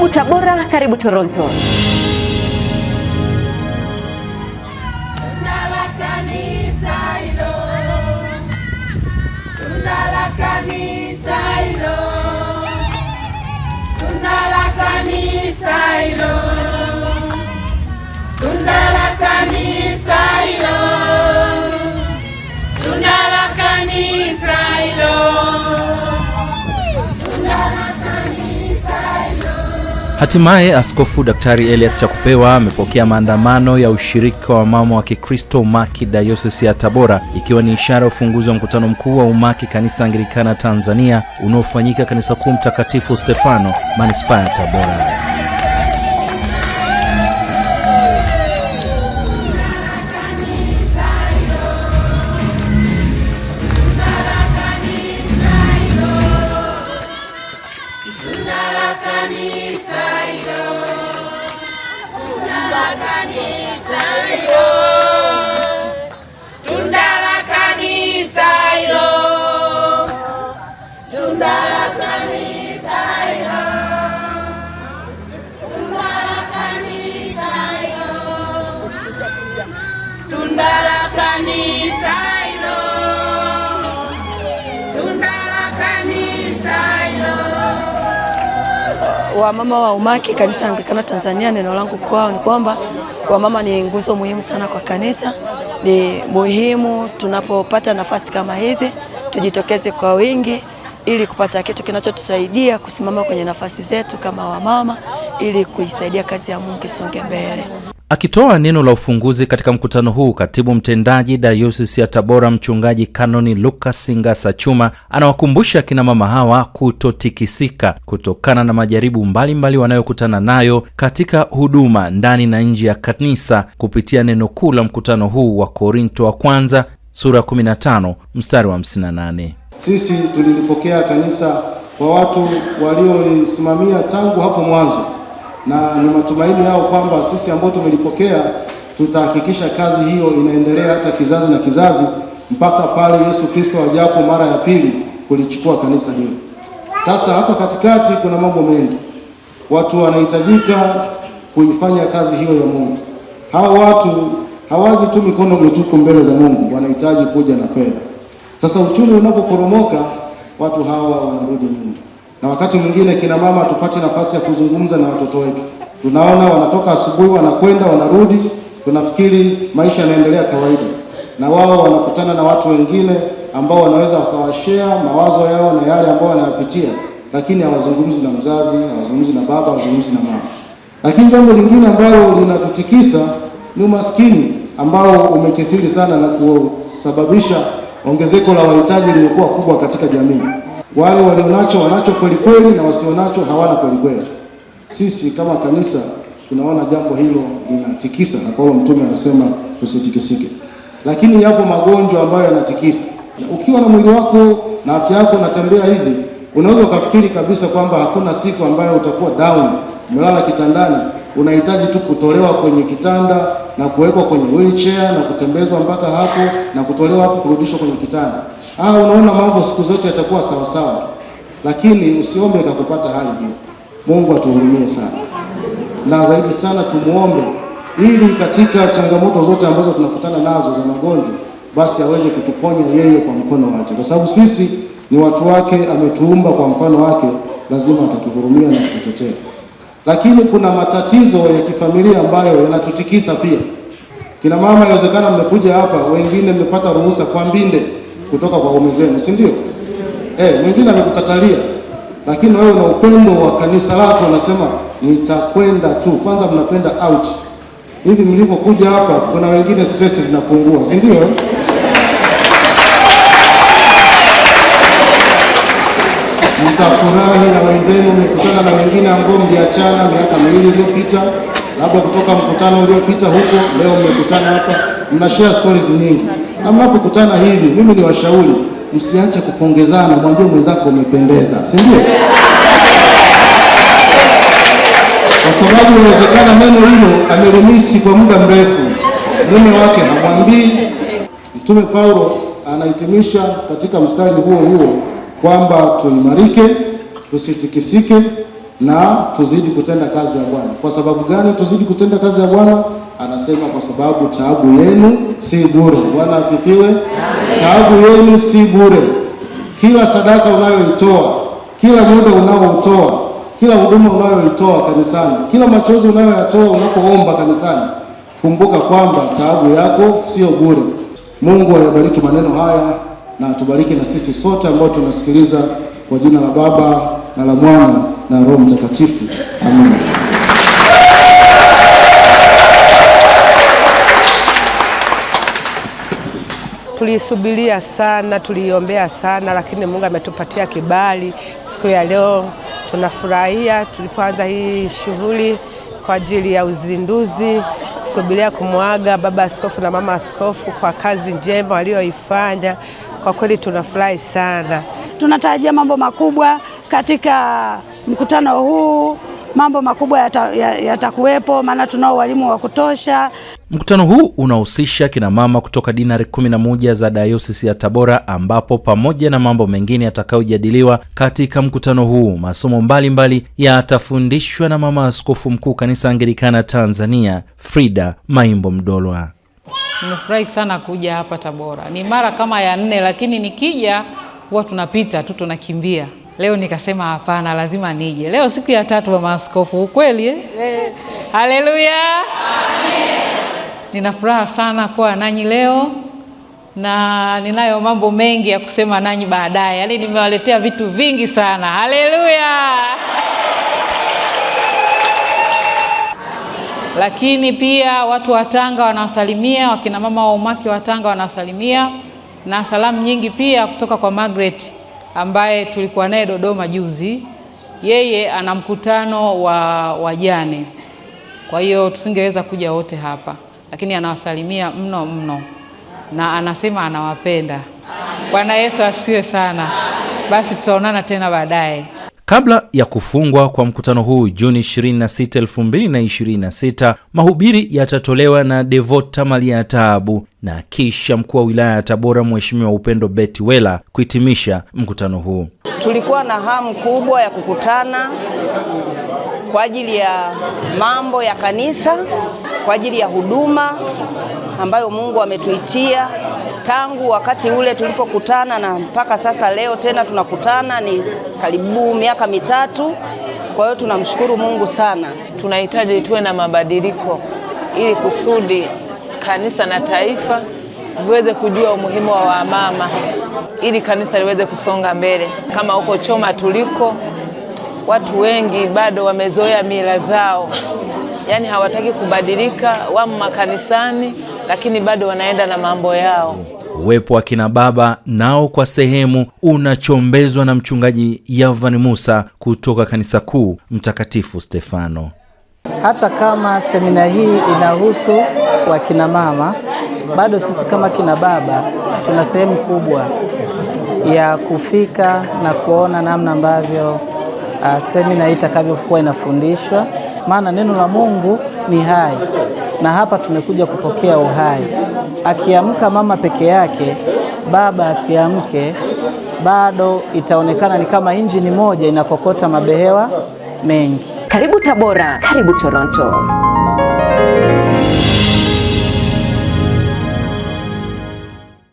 Karibu Tabora, karibu Toronto. Hatimaye Askofu Daktari Elias Chakupewa amepokea maandamano ya ushirika wa mama wa Kikristo Umaki Dayosisi ya Tabora, ikiwa ni ishara ya ufunguzi wa mkutano mkuu wa Umaki Kanisa Anglikana Tanzania unaofanyika Kanisa Kuu Mtakatifu Stefano, Manispaa ya Tabora. Wamama wa Umaki Kanisa Anglikana Tanzania, neno langu kwao ni kwamba wamama ni nguzo muhimu sana kwa kanisa. Ni muhimu tunapopata nafasi kama hizi tujitokeze kwa wingi ili kupata kitu kinachotusaidia kusimama kwenye nafasi zetu kama wamama ili kuisaidia kazi ya Mungu isonge mbele. Akitoa neno la ufunguzi katika mkutano huu, katibu mtendaji Dayosisi ya Tabora Mchungaji Kanoni Lucas Ngasa Chuma anawakumbusha kina mama hawa kutotikisika kutokana na majaribu mbalimbali wanayokutana nayo katika huduma ndani na nje ya kanisa kupitia neno kuu la mkutano huu wa Korinto wa kwanza sura 15 mstari wa 58. Sisi tulilipokea kanisa kwa watu waliolisimamia tangu hapo mwanzo, na ni matumaini yao kwamba sisi ambao tumelipokea tutahakikisha kazi hiyo inaendelea hata kizazi na kizazi mpaka pale Yesu Kristo ajapo mara ya pili kulichukua kanisa hilo. Sasa hapa katikati kuna mambo mengi. Watu wanahitajika kuifanya kazi hiyo ya Mungu. Hao watu hawaji tu mikono mitupu mbele za Mungu, wanahitaji kuja na fedha. Sasa uchumi unapoporomoka, watu hawa wanarudi nyuma. Na wakati mwingine kina mama tupate nafasi ya kuzungumza na watoto wetu. Tunaona wanatoka asubuhi wanakwenda wanarudi, tunafikiri maisha yanaendelea kawaida. Na wao wanakutana na watu wengine ambao wanaweza wakawashare mawazo yao na yale ambao wanayapitia, lakini hawazungumzi na mzazi, hawazungumzi na baba, hawazungumzi na mama. Lakini jambo lingine ambalo linatutikisa ni umaskini ambao umekithiri sana na kusababisha ongezeko la wahitaji limekuwa kubwa katika jamii. Wale walionacho wanacho kweli kweli na wasionacho hawana kweli kweli. Sisi kama kanisa tunaona jambo hilo linatikisa, na Paulo mtume anasema tusitikisike. Lakini yapo magonjwa ambayo yanatikisa. Ukiwa na mwili wako na afya yako unatembea hivi, unaweza ukafikiri kabisa kwamba hakuna siku ambayo utakuwa down, umelala kitandani, unahitaji tu kutolewa kwenye kitanda na kuwekwa kwenye wheelchair na kutembezwa mpaka hapo na kutolewa hapo kurudishwa kwenye kitanda. Unaona mambo siku zote yatakuwa sawa sawa. Lakini usiombe kakupata hali hiyo. Mungu atuhurumie sana. Na zaidi sana tumuombe ili katika changamoto zote ambazo tunakutana nazo za magonjwa, basi aweze kutuponya yeye kwa mkono wake. Kwa sababu sisi ni watu wake, ametuumba kwa mfano wake, lazima atatuhurumia na kututetea. Lakini kuna matatizo ya kifamilia ambayo yanatutikisa pia. Kina mama, inawezekana mmekuja hapa, wengine mmepata ruhusa kwa mbinde kutoka kwa waume zenu, si ndio? Mwingine amekukatalia, lakini wewe na upendo wa kanisa lako unasema nitakwenda tu. Kwanza mnapenda out. Hivi mlipokuja hapa, kuna wengine stress zinapungua, si ndio? Mtafurahi na wenzenu, mlikutana na wengine ambao mliachana miaka miwili iliyopita, labda kutoka mkutano uliopita huko, leo mmekutana hapa, mna share stories nyingi. Na mnapokutana hivi, mimi ni washauri, msiache kupongezana, mwambie mwenzako umependeza, si ndio? Kwa sababu inawezekana neno hilo amelimisi kwa muda mrefu, mume wake hamwambii. Mtume Paulo anahitimisha katika mstari huo huo kwamba tuimarike, tusitikisike, na tuzidi kutenda kazi ya Bwana. Kwa sababu gani tuzidi kutenda kazi ya Bwana? Anasema kwa sababu taabu yenu si bure. Bwana asifiwe. Taabu yenu si bure. Kila sadaka unayoitoa, kila muda unaotoa, kila huduma unayoitoa kanisani, kila machozi unayoyatoa unapoomba kanisani, kumbuka kwamba taabu yako sio bure. Mungu ayabariki maneno haya na atubariki na sisi sote ambao tunasikiliza, kwa jina la Baba na la Mwana na Roho Mtakatifu. Amen. Tulisubiria sana, tuliombea sana, lakini Mungu ametupatia kibali. Siku ya leo tunafurahia tulipoanza hii shughuli kwa ajili ya uzinduzi, kusubiria kumwaga baba askofu na mama askofu kwa kazi njema walioifanya. Kwa kweli tunafurahi sana. Tunatarajia mambo makubwa katika mkutano huu. Mambo makubwa yatakuwepo, maana tunao walimu wa kutosha. Mkutano huu unahusisha kina mama kutoka dinari 11 za Dayosisi ya Tabora, ambapo pamoja na mambo mengine yatakayojadiliwa katika mkutano huu, masomo mbalimbali yatafundishwa na mama askofu mkuu Kanisa Anglikana Tanzania, Frida Maimbo Mdolwa. Nimefurahi sana kuja hapa Tabora. Ni mara kama ya 4, lakini nikija huwa tunapita tu tunakimbia. Leo nikasema hapana, lazima nije. Leo siku ya 3 mama askofu, ukweli Haleluya. Amen. Nina furaha sana kuwa nanyi leo, na ninayo mambo mengi ya kusema nanyi baadaye. Yaani nimewaletea vitu vingi sana. Haleluya. Lakini pia watu wa Tanga wanawasalimia, wakina mama wa umaki wa Tanga wanawasalimia, na salamu nyingi pia kutoka kwa Margaret ambaye tulikuwa naye Dodoma juzi. Yeye ana mkutano wa wajane, kwa hiyo tusingeweza kuja wote hapa, lakini anawasalimia mno mno na anasema anawapenda. Bwana Yesu asifiwe sana. Basi tutaonana tena baadaye. Kabla ya kufungwa kwa mkutano huu Juni 26, 2026, mahubiri yatatolewa na Devota Maria Taabu na kisha mkuu wa wilaya ya Tabora Mheshimiwa Upendo Betty Wela kuhitimisha mkutano huu. Tulikuwa na hamu kubwa ya kukutana kwa ajili ya mambo ya kanisa, kwa ajili ya huduma ambayo Mungu ametuitia tangu wakati ule tulipokutana na mpaka sasa leo tena tunakutana, ni karibu miaka 3. Kwa hiyo tunamshukuru Mungu sana. Tunahitaji tuwe na mabadiliko ili kusudi kanisa na taifa viweze kujua umuhimu wa wamama, ili kanisa liweze kusonga mbele. Kama huko Choma tuliko, watu wengi bado wamezoea mila zao, yaani hawataki kubadilika, wamo makanisani lakini bado wanaenda na mambo yao. Uwepo wa kina baba nao kwa sehemu unachombezwa na mchungaji Yavan Musa kutoka kanisa kuu Mtakatifu Stefano. Hata kama semina hii inahusu wakina mama, bado sisi kama kina baba tuna sehemu kubwa ya kufika na kuona namna ambavyo semina hii itakavyokuwa inafundishwa, maana neno la Mungu ni hai na hapa tumekuja kupokea uhai. Akiamka mama peke yake, baba asiamke, bado itaonekana ni kama injini moja inakokota mabehewa mengi. Karibu Tabora, karibu Toronto.